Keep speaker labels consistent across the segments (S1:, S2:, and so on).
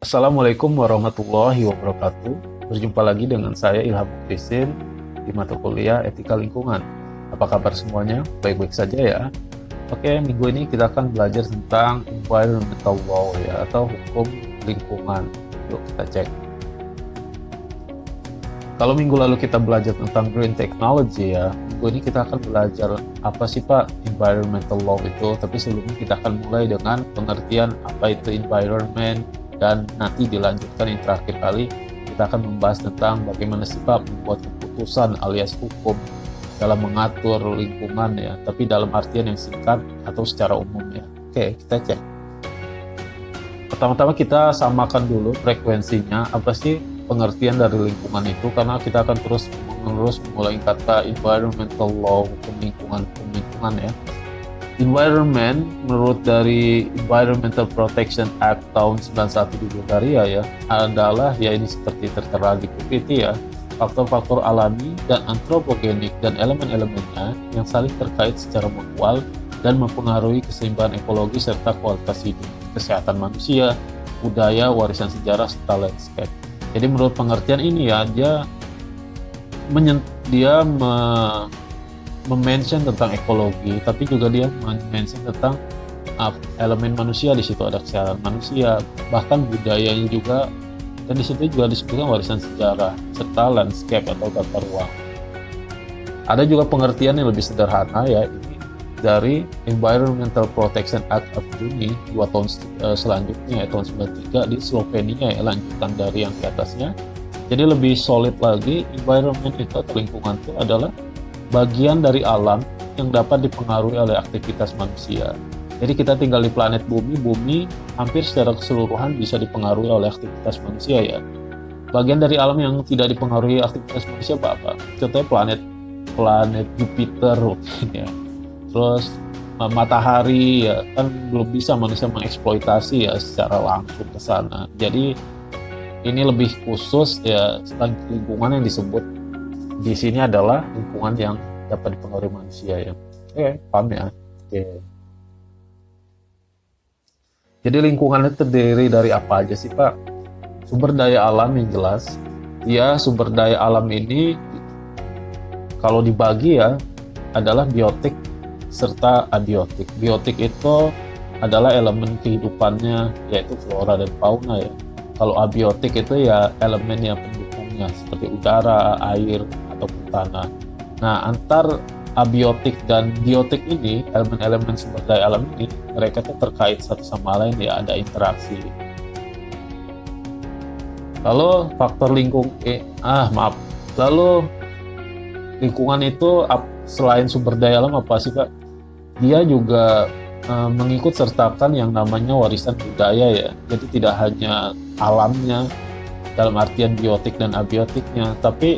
S1: Assalamualaikum warahmatullahi wabarakatuh. Berjumpa lagi dengan saya Ilham Muktisin di mata kuliah Etika Lingkungan. Apa kabar semuanya? Baik-baik saja ya. Oke, minggu ini kita akan belajar tentang environmental law ya, atau hukum lingkungan. Yuk kita cek. Kalau minggu lalu kita belajar tentang green technology ya, minggu ini kita akan belajar apa sih Pak environmental law itu. Tapi sebelumnya kita akan mulai dengan pengertian apa itu environment, dan nanti dilanjutkan yang terakhir kali kita akan membahas tentang bagaimana sih Pak membuat keputusan alias hukum dalam mengatur lingkungan ya, tapi dalam artian yang singkat atau secara umum ya. Oke, kita cek. Pertama-tama kita samakan dulu frekuensinya, apa sih pengertian dari lingkungan itu, karena kita akan terus-menerus memulai kata environmental law, hukum lingkungan ya. Environment menurut dari Environmental Protection Act tahun 91 di Bulgaria ya, adalah ya ini seperti tertera di PPT ya, faktor-faktor alami dan antropogenik dan elemen-elemennya yang saling terkait secara mutual dan mempengaruhi keseimbangan ekologi serta kualitas hidup, kesehatan manusia, budaya, warisan sejarah serta landscape. Jadi menurut pengertian ini ya, dia mention tentang ekologi, tapi juga dia mention tentang elemen manusia. Di situ ada kesehatan manusia, bahkan budayanya juga, dan di situ juga disebutkan warisan sejarah serta landscape atau tata ruang. Ada juga pengertian yang lebih sederhana ya, ini dari Environmental Protection Act of Juni 2 tahun selanjutnya ya, tahun 93 di Slovenia ya, lanjutan dari yang di atasnya. Jadi lebih solid lagi, environment itu atau lingkungan itu adalah bagian dari alam yang dapat dipengaruhi oleh aktivitas manusia. Jadi kita tinggal di planet bumi hampir secara keseluruhan bisa dipengaruhi oleh aktivitas manusia ya. Bagian dari alam yang tidak dipengaruhi aktivitas manusia apa? Contohnya planet Jupiter ya. Terus matahari ya, kan belum bisa manusia mengeksploitasi ya secara langsung ke sana. Jadi ini lebih khusus ya, lingkungan yang disebut di sini adalah lingkungan yang dapat dipengaruhi manusia ya. Oke, paham ya? Oke. Jadi lingkungan itu terdiri dari apa aja sih Pak? Sumber daya alam yang jelas. Ya, sumber daya alam ini kalau dibagi ya adalah biotik serta abiotik. Biotik itu adalah elemen kehidupannya, yaitu flora dan fauna ya. Kalau abiotik itu ya elemen yang pendukungnya seperti udara, air, ataupun tanah. Nah, antar abiotik dan biotik ini, elemen-elemen sumber daya alam ini, mereka tuh terkait satu sama lain ya, ada interaksi. Lalu faktor lalu lingkungan itu selain sumber daya alam apa sih Pak? Dia juga mengikut sertakan yang namanya warisan budaya ya. Jadi tidak hanya alamnya dalam artian biotik dan abiotiknya, tapi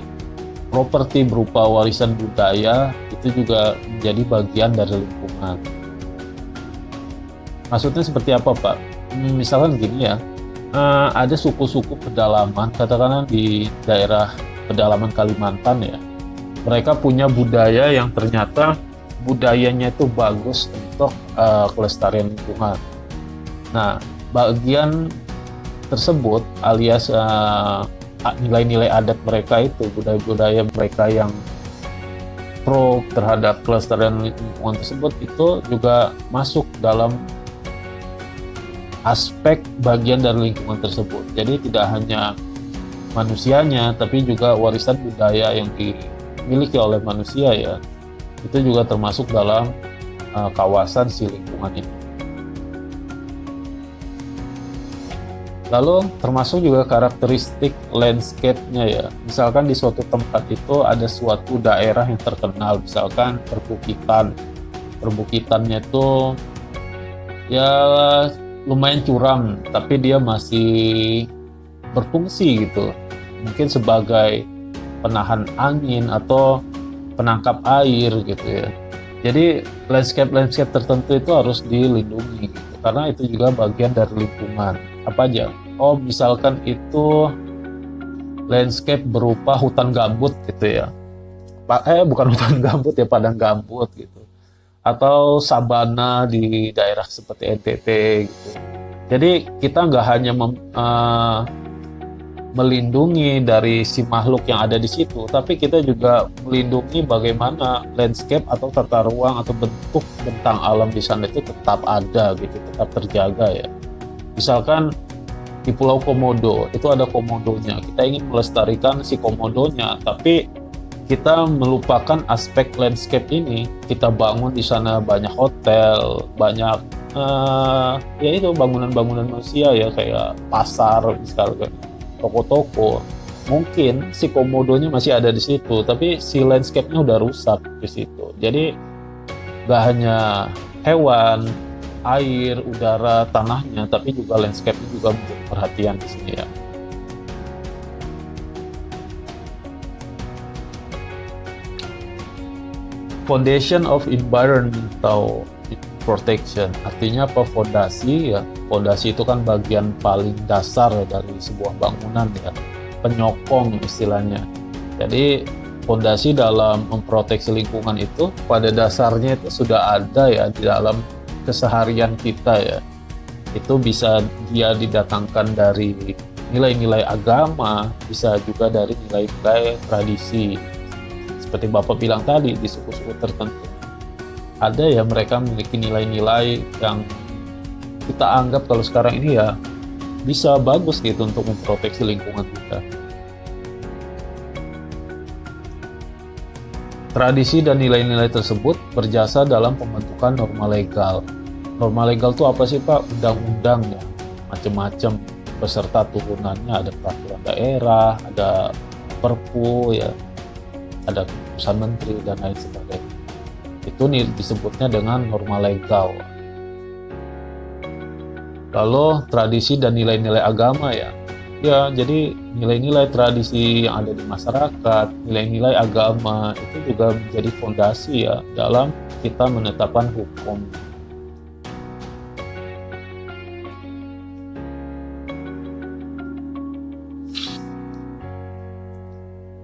S1: properti berupa warisan budaya itu juga menjadi bagian dari lingkungan. Maksudnya seperti apa Pak? Misalkan gini ya, ada suku-suku pedalaman, katakanlah di daerah pedalaman Kalimantan ya, mereka punya budaya yang ternyata budayanya itu bagus untuk kelestarian lingkungan. Nah, bagian tersebut alias nilai-nilai adat mereka itu, budaya-budaya mereka yang pro terhadap kelestarian lingkungan tersebut, itu juga masuk dalam aspek bagian dari lingkungan tersebut. Jadi tidak hanya manusianya, tapi juga warisan budaya yang dimiliki oleh manusia ya, itu juga termasuk dalam kawasan si lingkungan ini. Lalu termasuk juga karakteristik landscape-nya ya. Misalkan di suatu tempat itu ada suatu daerah yang terkenal, misalkan perbukitan. Perbukitannya itu ya lumayan curam, tapi dia masih berfungsi gitu. Mungkin sebagai penahan angin atau penangkap air gitu ya. Jadi landscape tertentu itu harus dilindungi gitu, karena itu juga bagian dari lingkungan. Apa aja? Oh, misalkan itu landscape berupa hutan gambut gitu ya. Bukan hutan gambut ya, padang gambut gitu. Atau sabana di daerah seperti NTT gitu. Jadi kita nggak hanya melindungi dari si makhluk yang ada di situ, tapi kita juga melindungi bagaimana landscape atau tata ruang atau bentuk bentang alam di sana itu tetap ada gitu, tetap terjaga ya. Misalkan di Pulau Komodo itu ada komodonya, kita ingin melestarikan si komodonya, tapi kita melupakan aspek landscape ini. Kita bangun di sana banyak hotel, banyak ya itu bangunan-bangunan manusia ya, kayak pasar misalkan, toko-toko. Mungkin si komodonya masih ada di situ, tapi si landscape-nya udah rusak di situ. Jadi gak hanya hewan, air, udara, tanahnya, tapi juga landscape-nya juga menjadi perhatian di sini ya. Foundation of Environmental Protection, artinya apa? Fondasi ya. Fondasi itu kan bagian paling dasar dari sebuah bangunan ya, penyokong istilahnya. Jadi fondasi dalam memproteksi lingkungan itu pada dasarnya itu sudah ada ya di dalam keseharian kita ya. Itu bisa dia didatangkan dari nilai-nilai agama, bisa juga dari nilai-nilai tradisi. Seperti Bapak bilang tadi, di suku-suku tertentu ada ya, mereka memiliki nilai-nilai yang kita anggap kalau sekarang ini ya bisa bagus gitu untuk memproteksi lingkungan kita. Tradisi dan nilai-nilai tersebut berjasa dalam pembentukan norma legal. Norma legal itu apa sih Pak? Undang-undang ya, macam-macam beserta turunannya, ada peraturan daerah, ada perpu ya, ada keputusan menteri dan lain sebagainya. Itu disebutnya dengan norma legal. Lalu tradisi dan nilai-nilai agama ya, jadi nilai-nilai tradisi yang ada di masyarakat, nilai-nilai agama itu juga menjadi fondasi ya dalam kita menetapkan hukum.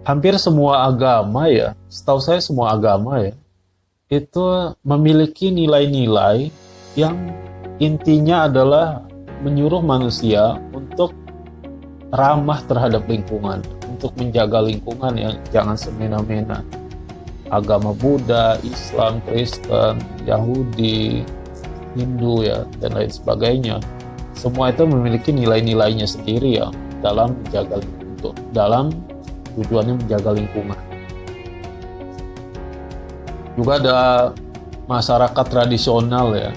S1: Hampir semua agama ya, setahu saya semua agama ya, itu memiliki nilai-nilai yang intinya adalah menyuruh manusia untuk ramah terhadap lingkungan, untuk menjaga lingkungan yang jangan semena-mena. Agama Buddha, Islam, Kristen, Yahudi, Hindu ya, dan lain sebagainya. Semua itu memiliki nilai-nilainya sendiri ya dalam menjaga lingkungan, dalam tujuannya menjaga lingkungan. Juga ada masyarakat tradisional ya.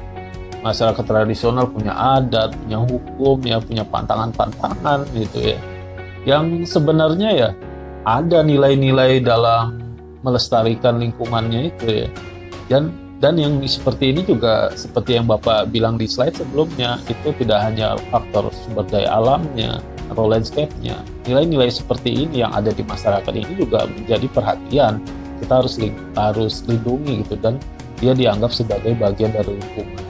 S1: Masyarakat tradisional punya adat, punya hukum ya, punya pantangan-pantangan gitu ya. Yang sebenarnya ya ada nilai-nilai dalam melestarikan lingkungannya itu ya. Dan yang seperti ini juga seperti yang Bapak bilang di slide sebelumnya, itu tidak hanya faktor sumber daya alamnya atau landscape-nya. Nilai-nilai seperti ini yang ada di masyarakat ini juga menjadi perhatian. Kita harus lindungi gitu, dan dia dianggap sebagai bagian dari lingkungan.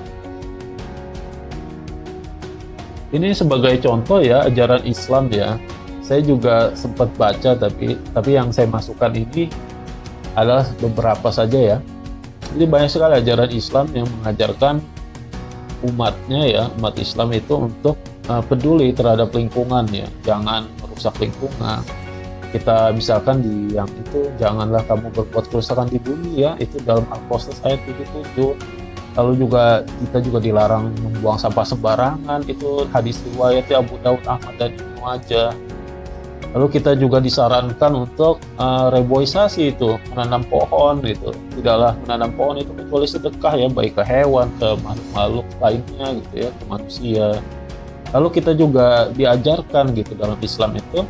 S1: Ini sebagai contoh ya ajaran Islam ya. Saya juga sempat baca, tapi yang saya masukkan ini adalah beberapa saja ya. Jadi banyak sekali ajaran Islam yang mengajarkan umatnya ya, umat Islam itu untuk peduli terhadap lingkungan ya, jangan merusak lingkungan. Kita misalkan di yang itu, janganlah kamu berbuat kerusakan di bumi ya, itu dalam Al-Qasas ayat 77. Lalu juga kita juga dilarang membuang sampah sembarangan, itu hadis riwayatnya Abu Daud, Ahmad, dan Ibnu Majah. Lalu kita juga disarankan untuk reboisasi, itu menanam pohon gitu. Tidaklah menanam pohon itu kecuali sedekah ya, baik ke hewan, ke makhluk-makhluk lainnya gitu ya, ke manusia. Lalu kita juga diajarkan gitu dalam Islam itu,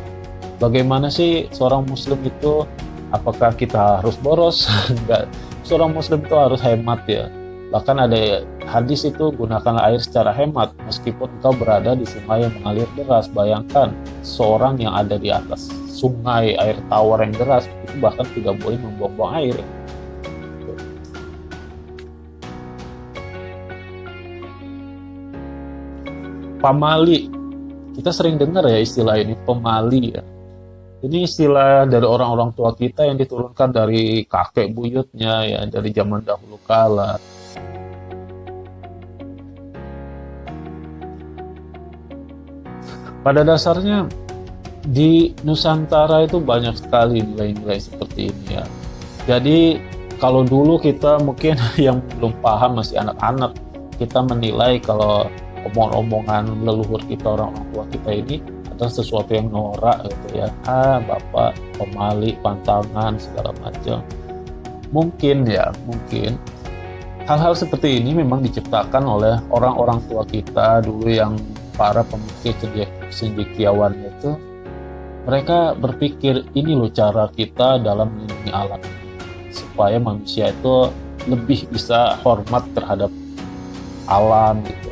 S1: bagaimana sih seorang muslim itu, apakah kita harus boros? Enggak, seorang muslim itu harus hemat ya. Bahkan ada hadis itu, gunakanlah air secara hemat meskipun engkau berada di sungai yang mengalir deras. Bayangkan seorang yang ada di atas sungai air tawar yang deras, itu bahkan tidak boleh membuang-buang air. Pamali, kita sering dengar ya istilah ini, pemali ya. Ini istilah dari orang-orang tua kita yang diturunkan dari kakek buyutnya ya, dari zaman dahulu kala. Pada dasarnya di Nusantara itu banyak sekali nilai-nilai seperti ini ya. Jadi kalau dulu kita mungkin yang belum paham, masih anak-anak, kita menilai kalau omong-omongan leluhur kita, orang-orang tua kita ini adalah sesuatu yang norak gitu ya. Bapak pemali, pantangan, segala macam. Mungkin ya, mungkin hal-hal seperti ini memang diciptakan oleh orang-orang tua kita dulu, yang para pemikir cendekiawan itu. Mereka berpikir ini loh cara kita dalam melindungi alam, supaya manusia itu lebih bisa hormat terhadap alam gitu.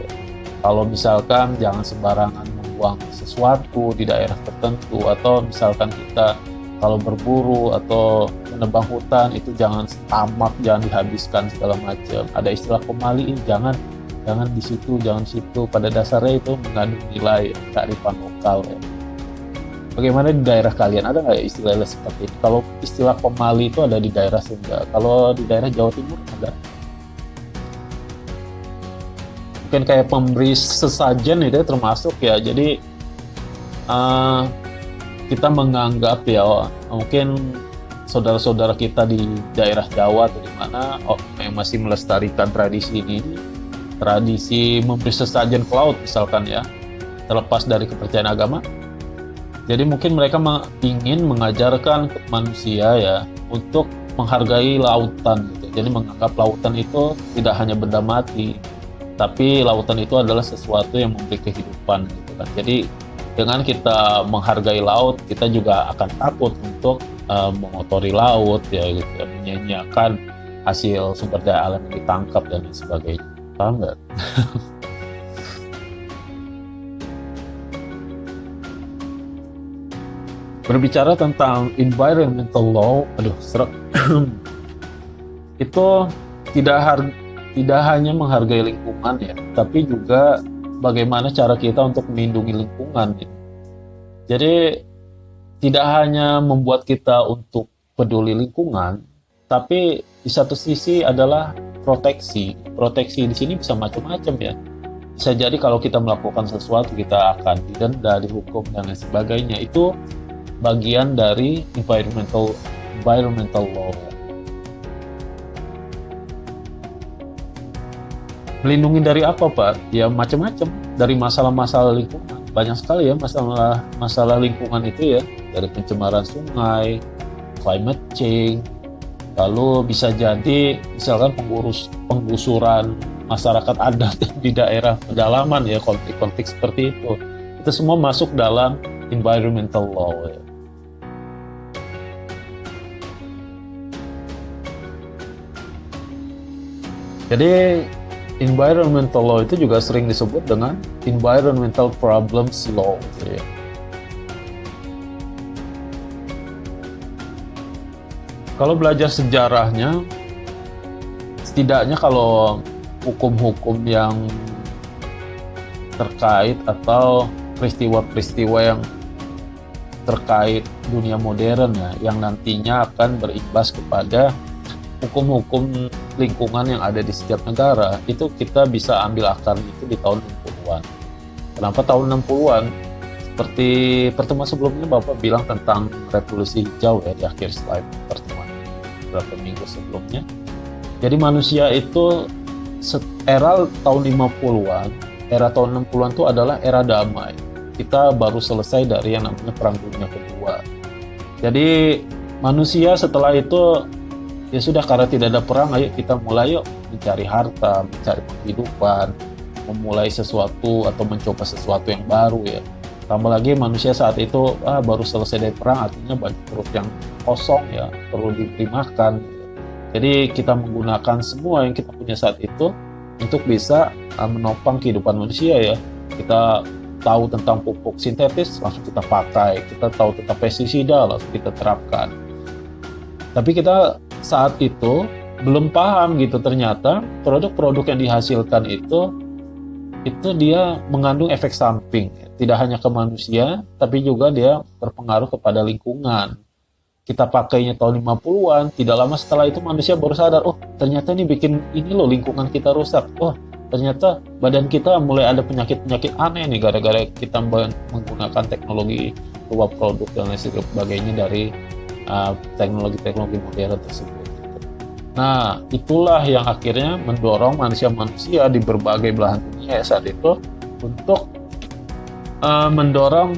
S1: Kalau misalkan jangan sembarangan membuang sesuatu di daerah tertentu, atau misalkan kita kalau berburu atau menebang hutan itu jangan tamak, jangan dihabiskan segala macam. Ada istilah pemali, jangan di situ, jangan di situ. Pada dasarnya itu mengandung nilai kearifan lokal ya. Bagaimana di daerah kalian, ada nggak istilah seperti itu? Kalau istilah pemali itu ada di daerah Sunda, kalau di daerah Jawa Timur ada? Mungkin kayak pemberi sesajen itu termasuk ya. Jadi kita menganggap ya, mungkin saudara-saudara kita di daerah Jawa atau di mana yang masih melestarikan tradisi ini, tradisi memberi sesajen ke laut misalkan ya, terlepas dari kepercayaan agama. Jadi mungkin mereka ingin mengajarkan manusia ya untuk menghargai lautan gitu. Jadi menganggap lautan itu tidak hanya benda mati, tapi lautan itu adalah sesuatu yang memberi kehidupan gitu kan. Jadi dengan kita menghargai laut, kita juga akan takut untuk mengotori laut ya gitu, menyanyiakan hasil sumber daya alam yang ditangkap dan lain sebagainya. Paham nggak? Berbicara tentang environmental law, itu tidak hanya menghargai lingkungan ya, tapi juga bagaimana cara kita untuk melindungi lingkungan. Ya. Jadi tidak hanya membuat kita untuk peduli lingkungan, tapi di satu sisi adalah proteksi. Proteksi di sini bisa macam-macam ya. Bisa jadi kalau kita melakukan sesuatu kita akan didenda, dihukum dan lain sebagainya. Itu bagian dari environmental law. Melindungi dari apa, Pak? Ya macam-macam, dari masalah-masalah lingkungan. Banyak sekali ya masalah lingkungan itu ya, dari pencemaran sungai, climate change, lalu bisa jadi misalkan penggusuran masyarakat adat di daerah pedalaman ya, konflik-konflik seperti itu. Itu semua masuk dalam environmental law ya. Jadi environmental law itu juga sering disebut dengan environmental problems law gitu ya. Kalau belajar sejarahnya, setidaknya kalau hukum-hukum yang terkait atau peristiwa-peristiwa yang terkait dunia modern ya, yang nantinya akan berimbas kepada hukum-hukum lingkungan yang ada di setiap negara, itu kita bisa ambil akarnya itu di tahun 60-an. Kenapa tahun 60-an? Seperti pertemuan sebelumnya Bapak bilang tentang revolusi hijau ya di akhir slide pertemuan beberapa minggu sebelumnya. Jadi manusia itu era tahun 50-an, era tahun 60-an itu adalah era damai. Kita baru selesai dari yang namanya Perang Dunia Kedua. Jadi manusia setelah itu ya sudah, karena tidak ada perang, ayo kita mulai yuk mencari harta, mencari penghidupan, memulai sesuatu atau mencoba sesuatu yang baru ya. Tambah lagi manusia saat itu baru selesai dari perang, artinya banyak perut yang kosong ya, perlu diberi makan. Jadi kita menggunakan semua yang kita punya saat itu untuk bisa menopang kehidupan manusia ya. Kita tahu tentang pupuk sintetis, langsung kita pakai. Kita tahu tentang pestisida, langsung kita terapkan. Tapi kita saat itu belum paham gitu, ternyata produk-produk yang dihasilkan itu dia mengandung efek samping, tidak hanya ke manusia tapi juga dia berpengaruh kepada lingkungan. Kita pakainya tahun 50-an, tidak lama setelah itu manusia baru sadar, oh ternyata ini bikin ini loh lingkungan kita rusak, oh ternyata badan kita mulai ada penyakit-penyakit aneh nih gara-gara kita menggunakan teknologi sebuah produk dan lain sebagainya dari teknologi-teknologi modern tersebut. Nah, itulah yang akhirnya mendorong manusia-manusia di berbagai belahan dunia saat itu untuk mendorong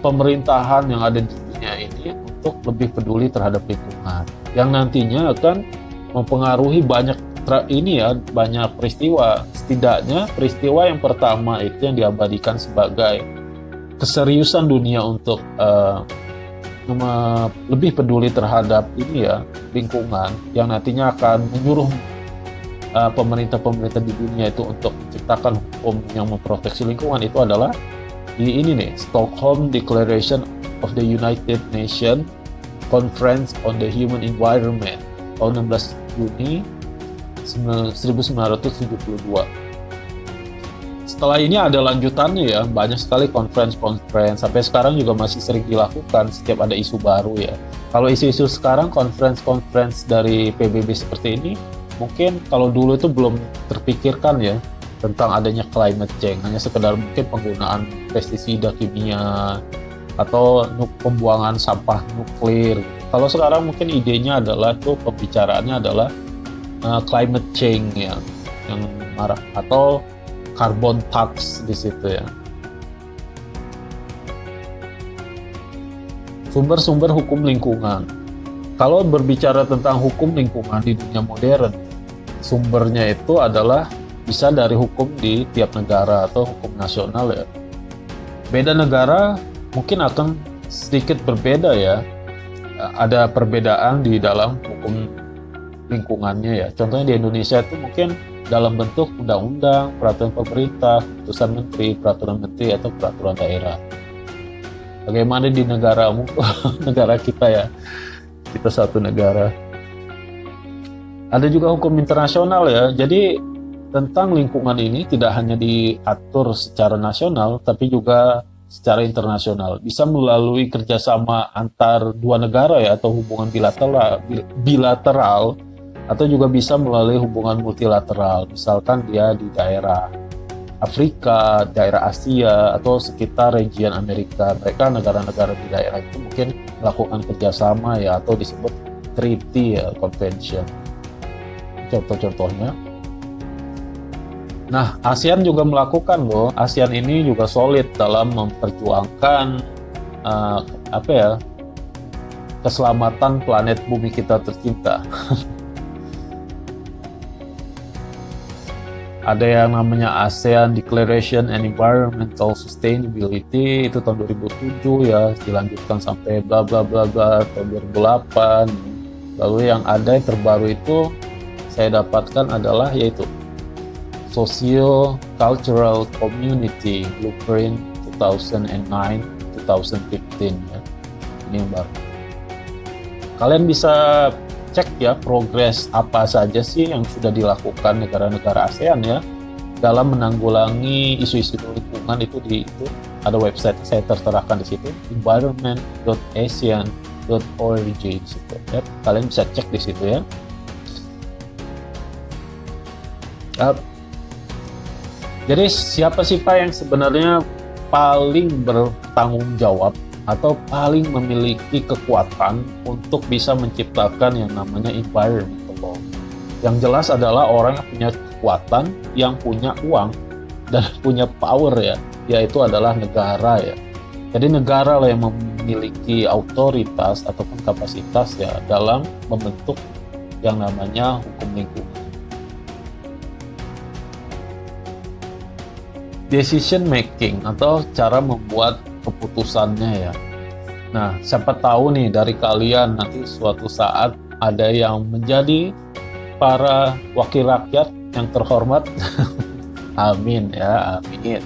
S1: pemerintahan yang ada di dunia ini untuk lebih peduli terhadap lingkungan, yang nantinya akan mempengaruhi banyak banyak peristiwa. Setidaknya peristiwa yang pertama itu yang diabadikan sebagai keseriusan dunia untuk lebih peduli terhadap lingkungan, yang nantinya akan menyuruh pemerintah-pemerintah di dunia itu untuk menciptakan hukum yang memproteksi lingkungan, itu adalah di ini nih, Stockholm Declaration of the United Nations Conference on the Human Environment tahun 16 Juni 1972. Setelah ini ada lanjutannya ya, banyak sekali conference sampai sekarang juga masih sering dilakukan setiap ada isu baru ya. Kalau isu-isu sekarang conference dari PBB seperti ini, mungkin kalau dulu itu belum terpikirkan ya tentang adanya climate change, hanya sekedar mungkin penggunaan pestisida kimia atau pembuangan sampah nuklir. Kalau sekarang mungkin idenya adalah pembicaraannya adalah climate change ya, yang marah, atau carbon tax di situ ya. Sumber-sumber hukum lingkungan. Kalau berbicara tentang hukum lingkungan di dunia modern, sumbernya itu adalah bisa dari hukum di tiap negara atau hukum nasional ya. Beda negara mungkin akan sedikit berbeda ya. Ada perbedaan di dalam hukum lingkungannya ya. Contohnya di Indonesia itu mungkin dalam bentuk undang-undang, peraturan pemerintah, keputusan menteri, peraturan menteri, atau peraturan daerah. Bagaimana di negaramu, negara kita ya, kita satu negara. Ada juga hukum internasional ya. Jadi tentang lingkungan ini tidak hanya diatur secara nasional, tapi juga secara internasional. Bisa melalui kerjasama antar dua negara ya, atau hubungan bilateral, atau juga bisa melalui hubungan multilateral. Misalkan dia di daerah Afrika, daerah Asia, atau sekitar region Amerika. Mereka negara-negara di daerah itu mungkin melakukan kerjasama ya, atau disebut treaty ya, convention. Contoh-contohnya. Nah, ASEAN juga melakukan loh. ASEAN ini juga solid dalam memperjuangkan keselamatan planet bumi kita tercinta. Ada yang namanya ASEAN Declaration and Environmental Sustainability, itu tahun 2007 ya, dilanjutkan sampai bla bla bla bla tahun 2008. Lalu yang ada yang terbaru itu saya dapatkan adalah yaitu Socio-Cultural Community Blueprint 2009-2015 ya. Ini yang baru. Kalian bisa cek ya progres apa saja sih yang sudah dilakukan negara-negara ASEAN ya dalam menanggulangi isu-isu lingkungan. Itu ada website saya terterakan di situ, environment.asean.org di situ ya. Kalian bisa cek di situ ya. Jadi siapa sih Pak yang sebenarnya paling bertanggung jawab atau paling memiliki kekuatan untuk bisa menciptakan yang namanya environmental law? Yang jelas adalah orang yang punya kekuatan, yang punya uang, dan punya power ya, yaitu adalah negara ya. Jadi negara lah yang memiliki otoritas ataupun kapasitas ya dalam membentuk yang namanya hukum lingkungan. Decision making atau cara membuat keputusannya ya. Nah, siapa tahu nih dari kalian nanti suatu saat ada yang menjadi para wakil rakyat yang terhormat. Amin ya, amin.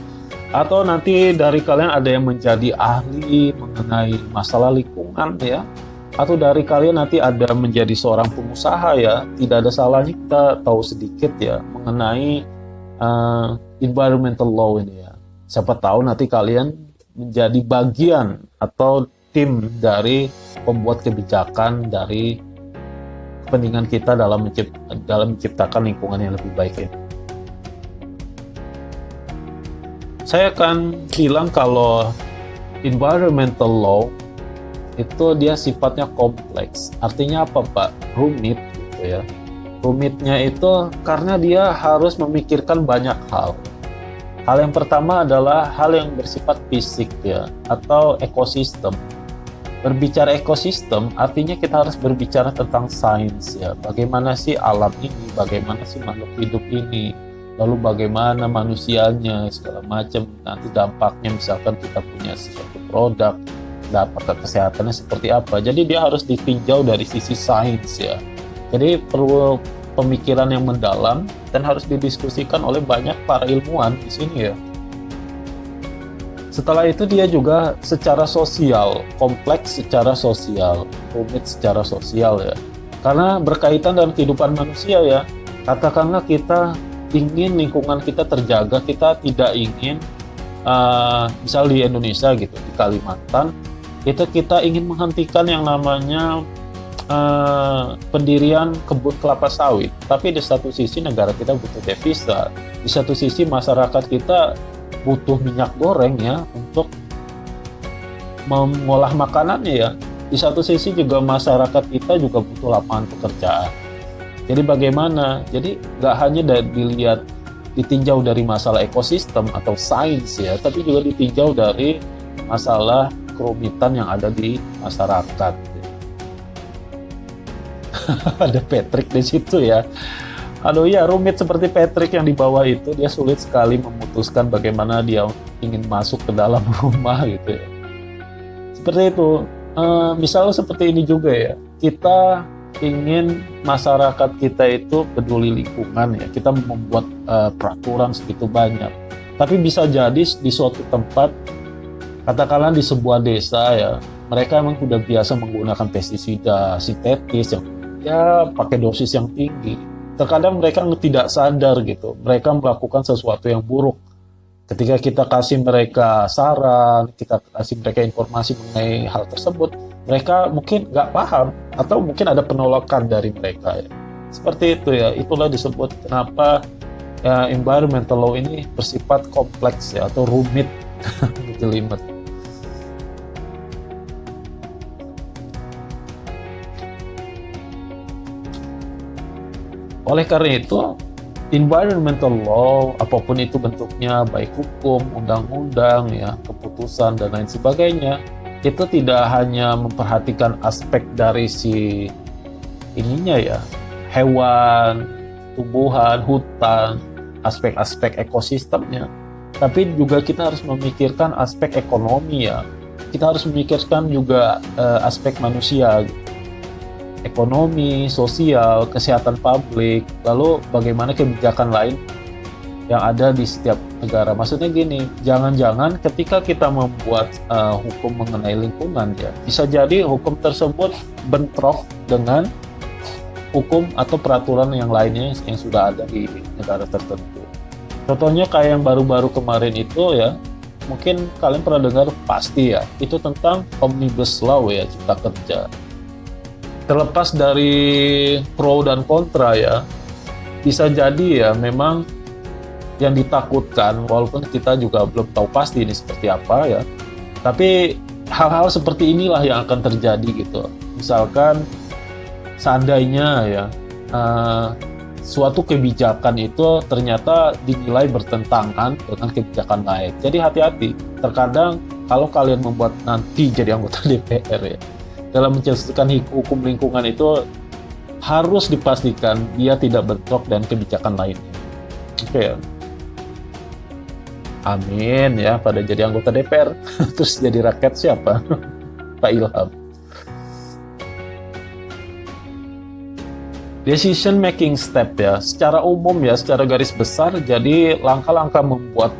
S1: Atau nanti dari kalian ada yang menjadi ahli mengenai masalah lingkungan ya. Atau dari kalian nanti ada menjadi seorang pengusaha ya. Tidak ada salahnya kita tahu sedikit ya mengenai environmental law ini ya. Siapa tahu nanti kalian menjadi bagian atau tim dari pembuat kebijakan dari kepentingan kita dalam menciptakan lingkungan yang lebih baik ini. Saya akan bilang kalau environmental law itu dia sifatnya kompleks. Artinya apa, Pak? Rumit gitu ya. Rumitnya itu karena dia harus memikirkan banyak hal. Hal yang pertama adalah hal yang bersifat fisik ya, atau ekosistem. Berbicara ekosistem artinya kita harus berbicara tentang sains ya. Bagaimana sih alam ini, bagaimana sih makhluk hidup ini, lalu bagaimana manusianya, segala macam. Nanti dampaknya misalkan kita punya suatu produk, dampak kesehatannya seperti apa. Jadi dia harus ditinjau dari sisi sains ya. Jadi perlu pemikiran yang mendalam dan harus didiskusikan oleh banyak para ilmuwan di sini ya. Setelah itu dia juga secara sosial, kompleks secara sosial, rumit secara sosial ya. Karena berkaitan dengan kehidupan manusia ya. Katakanlah kita ingin lingkungan kita terjaga, kita tidak ingin, misal di Indonesia gitu, di Kalimantan, itu kita ingin menghentikan yang namanya pendirian kebun kelapa sawit. Tapi di satu sisi negara kita butuh devisa, di satu sisi masyarakat kita butuh minyak goreng ya untuk mengolah makanannya ya. Di satu sisi juga masyarakat kita juga butuh lapangan pekerjaan. Jadi bagaimana? Jadi nggak hanya dilihat, ditinjau dari masalah ekosistem atau sains ya, tapi juga ditinjau dari masalah kerumitan yang ada di masyarakat. Ada Patrick di situ ya. Aduh ya, rumit seperti Patrick yang di bawah itu, dia sulit sekali memutuskan bagaimana dia ingin masuk ke dalam rumah gitu ya. Seperti itu. Misalnya seperti ini juga ya, kita ingin masyarakat kita itu peduli lingkungan ya, kita membuat peraturan segitu banyak. Tapi bisa jadi di suatu tempat, katakanlah di sebuah desa ya, mereka memang sudah biasa menggunakan pestisida sintetis yang ya pakai dosis yang tinggi. Terkadang mereka tidak sadar gitu, mereka melakukan sesuatu yang buruk. Ketika kita kasih mereka saran, kita kasih mereka informasi mengenai hal tersebut, mereka mungkin nggak paham, atau mungkin ada penolakan dari mereka ya. Seperti itu ya, itulah disebut kenapa ya, environmental law ini bersifat kompleks ya, atau rumit, jelimet. Oleh karena itu, environmental law, apapun itu bentuknya, baik hukum, undang-undang, ya, keputusan, dan lain sebagainya, itu tidak hanya memperhatikan aspek dari si ininya ya, hewan, tumbuhan, hutan, aspek-aspek ekosistemnya, tapi juga kita harus memikirkan aspek ekonomi ya. Kita harus memikirkan juga aspek manusia, ekonomi, sosial, kesehatan publik, lalu bagaimana kebijakan lain yang ada di setiap negara. Maksudnya gini, jangan-jangan ketika kita membuat hukum mengenai lingkungan ya, bisa jadi hukum tersebut bentrok dengan hukum atau peraturan yang lainnya yang sudah ada di negara tertentu. Contohnya kayak yang baru-baru kemarin itu ya, mungkin kalian pernah dengar pasti ya, itu tentang Omnibus Law ya, Cipta Kerja. Terlepas dari pro dan kontra ya, bisa jadi ya memang yang ditakutkan, walaupun kita juga belum tahu pasti ini seperti apa ya, tapi hal-hal seperti inilah yang akan terjadi gitu. Misalkan seandainya ya suatu kebijakan itu ternyata dinilai bertentangan dengan kebijakan lain, jadi hati-hati. Terkadang kalau kalian membuat nanti jadi anggota DPR ya, dalam mencetuskan hukum lingkungan itu harus dipastikan dia tidak bentrok dan kebijakan lainnya. Oke ya. Amin ya pada jadi anggota DPR. Terus jadi rakyat siapa? Pak Ilham. Decision making step ya, secara umum ya, secara garis besar, jadi langkah-langkah membuat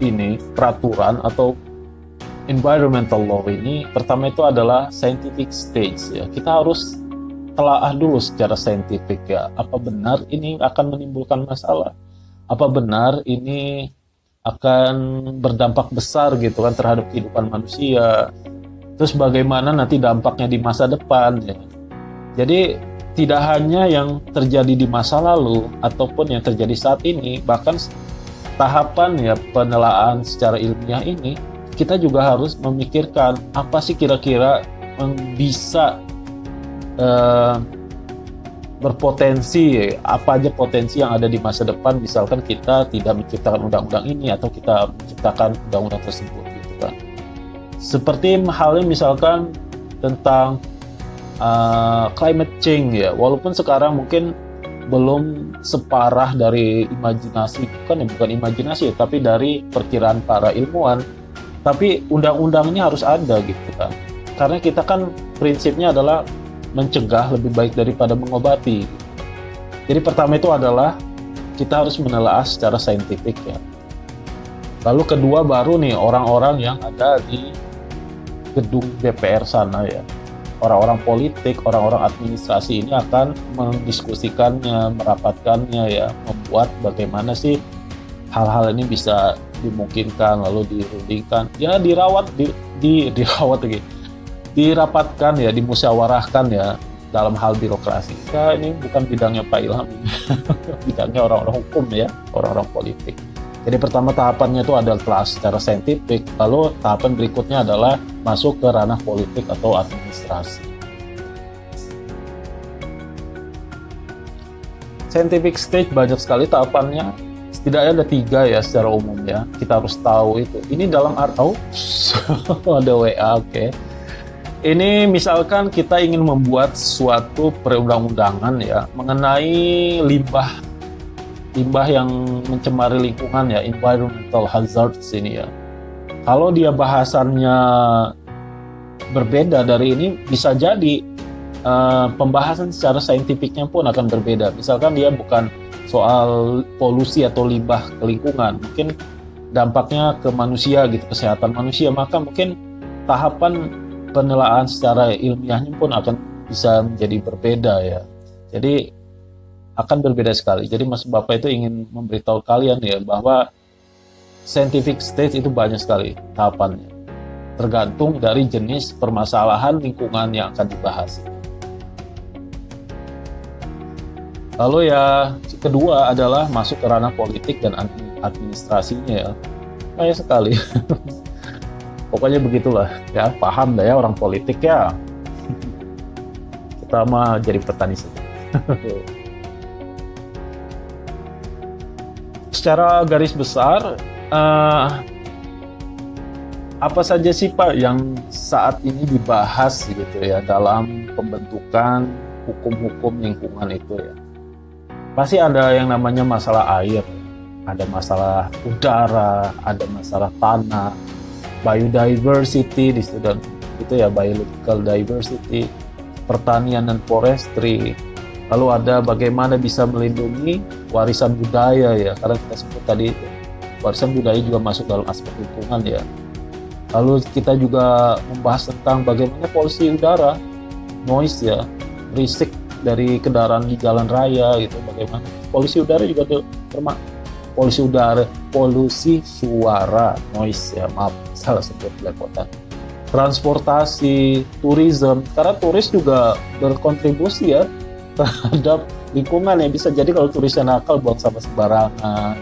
S1: ini peraturan atau environmental law ini, pertama itu adalah scientific stage ya. Kita harus telaah dulu secara saintifik ya, apa benar ini akan menimbulkan masalah, apa benar ini akan berdampak besar gitu kan terhadap kehidupan manusia, terus bagaimana nanti dampaknya di masa depan ya. Jadi tidak hanya yang terjadi di masa lalu ataupun yang terjadi saat ini, bahkan tahapan ya penelaahan secara ilmiah ini, kita juga harus memikirkan apa sih kira-kira yang bisa eh, berpotensi, apa aja potensi yang ada di masa depan, misalkan kita tidak menciptakan undang-undang ini atau kita menciptakan undang-undang tersebut gitu kan. Seperti halnya misalkan tentang climate change ya, walaupun sekarang mungkin belum separah dari imajinasi, bukan imajinasi, tapi dari perkiraan para ilmuwan. Tapi undang-undang ini harus ada gitu kan, karena kita kan prinsipnya adalah mencegah lebih baik daripada mengobati. Jadi pertama itu adalah kita harus menelaah secara saintifik ya. Lalu kedua baru nih orang-orang yang ada di gedung DPR sana ya, orang-orang politik, orang-orang administrasi ini akan mendiskusikannya, merapatkannya ya, membuat bagaimana sih hal-hal ini bisa dimungkinkan, lalu dirundingkan, ya dirawat lagi, dirapatkan ya, dimusyawarahkan ya dalam hal birokrasi. Ya ini bukan bidangnya Pak Ilham, bidangnya orang-orang hukum ya, orang-orang politik. Jadi pertama tahapannya itu adalah secara saintifik, lalu tahapan berikutnya adalah masuk ke ranah politik atau administrasi. Scientific stage banyak sekali tahapannya, setidaknya ada 3 ya secara umum ya, kita harus tahu itu. Ini dalam ada WA, oke. Ini misalkan kita ingin membuat suatu perundang-undangan ya mengenai limbah yang mencemari lingkungan ya, environmental hazards ini ya. Kalau dia bahasannya berbeda dari ini, bisa jadi pembahasan secara saintifiknya pun akan berbeda. Misalkan dia bukan soal polusi atau limbah ke lingkungan, mungkin dampaknya ke manusia gitu, kesehatan manusia, maka mungkin tahapan penelaahan secara ilmiahnya pun akan bisa menjadi berbeda ya. Jadi akan berbeda sekali. Jadi Mas Bapak itu ingin memberitahu kalian ya bahwa scientific stage itu banyak sekali tahapannya, tergantung dari jenis permasalahan lingkungan yang akan dibahas. Lalu ya kedua adalah masuk ke ranah politik dan administrasinya ya. Banyak sekali. Pokoknya begitulah ya, paham dah ya orang politik ya. Kita mah jadi petani saja. Secara garis besar, apa saja sih Pak yang saat ini dibahas gitu ya dalam pembentukan hukum-hukum lingkungan itu ya? Pasti ada yang namanya masalah air, ada masalah udara, ada masalah tanah, biodiversity di situ, dan itu ya, biological diversity, pertanian dan forestry. Lalu ada bagaimana bisa melindungi warisan budaya ya, karena kita sebut tadi warisan budaya juga masuk dalam aspek lingkungan ya. Lalu kita juga membahas tentang bagaimana polusi udara, noise ya, berisik dari kendaraan di jalan raya gitu, bagaimana polusi udara juga polusi suara, noise ya, maaf salah sebut belepotan. Transportasi, tourism, karena turis juga berkontribusi ya terhadap lingkungan ya. Bisa jadi kalau turisnya nakal, buang sampah sembarangan,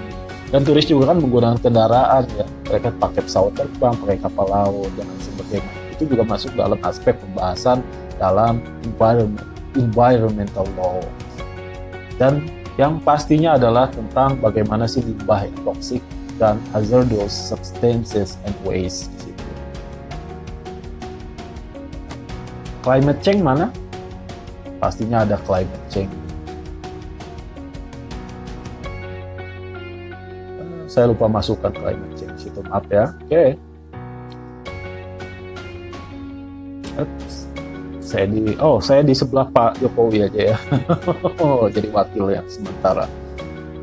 S1: dan turis juga kan menggunakan kendaraan ya, mereka pakai pesawat terbang, pakai kapal laut dan sebagainya. Itu juga masuk dalam aspek pembahasan dalam environmental law. Dan yang pastinya adalah tentang bagaimana sih limbah yang toxic dan hazardous substances and waste. Climate change mana? Pastinya ada climate change. Saya lupa masukkan climate change itu, maaf ya. Oke. Saya di sebelah Pak Jokowi aja ya. Jadi wakil ya sementara.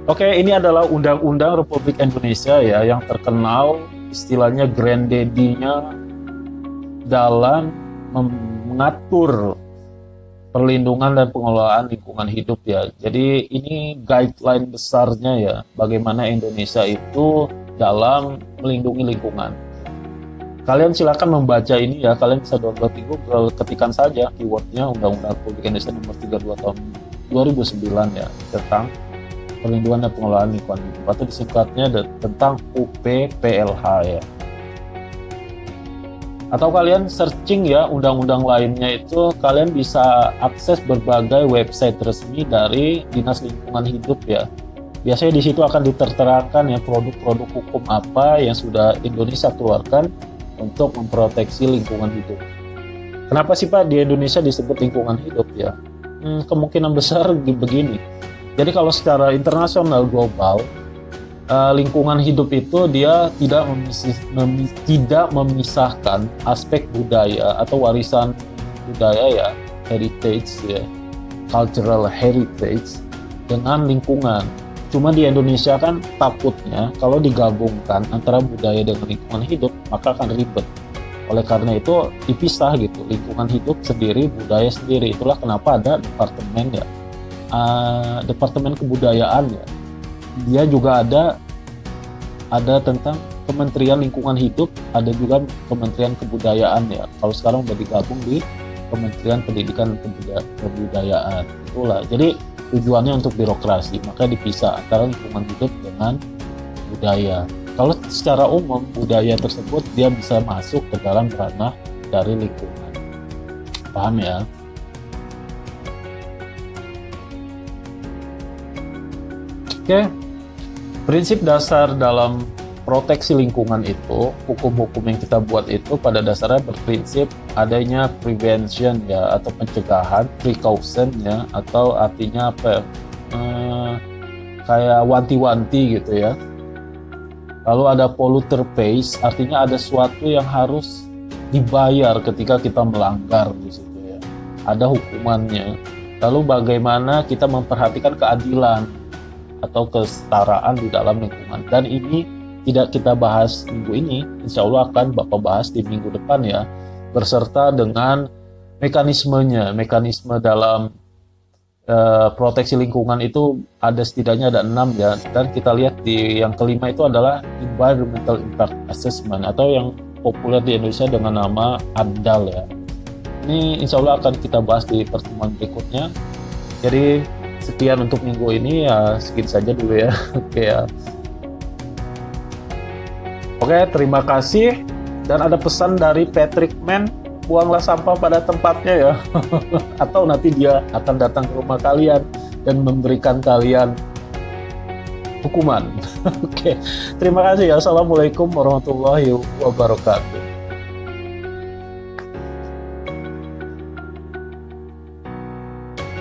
S1: Oke, ini adalah Undang-Undang Republik Indonesia ya, yang terkenal istilahnya granddaddy-nya dalam mengatur perlindungan dan pengelolaan lingkungan hidup ya. Jadi ini guideline besarnya ya, bagaimana Indonesia itu dalam melindungi lingkungan. Kalian silakan membaca ini ya, kalian bisa download di Google, ketikan saja keywordnya Undang-Undang Republik Indonesia nomor 32 tahun 2009 ya, tentang perlindungan dan pengelolaan lingkungan hidup, atau disingkatnya tentang UPPLH ya. Atau kalian searching ya undang-undang lainnya, itu kalian bisa akses berbagai website resmi dari Dinas Lingkungan Hidup ya. Biasanya di situ akan diterterakan ya produk-produk hukum apa yang sudah Indonesia keluarkan untuk memproteksi lingkungan hidup. Kenapa sih Pak di Indonesia disebut lingkungan hidup ya? Kemungkinan besar begini. Jadi kalau secara internasional global, lingkungan hidup itu dia tidak memisahkan aspek budaya atau warisan budaya ya, heritage ya, cultural heritage dengan lingkungan. Cuma di Indonesia kan takutnya kalau digabungkan antara budaya dengan lingkungan hidup maka akan ribet. Oleh karena itu dipisah gitu, lingkungan hidup sendiri, budaya sendiri. Itulah kenapa ada departemen ya, departemen kebudayaan ya. Dia juga ada tentang Kementerian Lingkungan Hidup, ada juga Kementerian Kebudayaan ya. Kalau sekarang udah digabung di Kementerian Pendidikan dan Kebudayaan. Itulah. Jadi tujuannya untuk birokrasi, maka dipisah antara lingkungan hidup dengan budaya. Kalau secara umum budaya tersebut dia bisa masuk ke dalam ranah dari lingkungan. Paham ya? Oke. Prinsip dasar dalam proteksi lingkungan itu, hukum-hukum yang kita buat itu pada dasarnya berprinsip adanya prevention ya, atau pencegahan, precaution ya, atau artinya apa ya, kayak wanti-wanti gitu ya. Lalu ada polluter pays, artinya ada sesuatu yang harus dibayar ketika kita melanggar di situ ya. Ada hukumannya. Lalu bagaimana kita memperhatikan keadilan atau kesetaraan di dalam lingkungan. Dan ini tidak kita bahas minggu ini, insya Allah akan Bapak bahas di minggu depan ya, berserta dengan mekanismenya. Mekanisme dalam proteksi lingkungan itu ada setidaknya ada 6 ya, dan kita lihat di yang kelima itu adalah Environmental Impact Assessment, atau yang populer di Indonesia dengan nama ANDAL ya. Ini insya Allah akan kita bahas di pertemuan berikutnya. Jadi sekian untuk minggu ini ya, segitu saja dulu ya. Oke ya. Oke, terima kasih. Dan ada pesan dari Patrick Mann, buanglah sampah pada tempatnya ya. Atau nanti dia akan datang ke rumah kalian dan memberikan kalian hukuman. Oke, terima kasih ya. Assalamualaikum warahmatullahi wabarakatuh.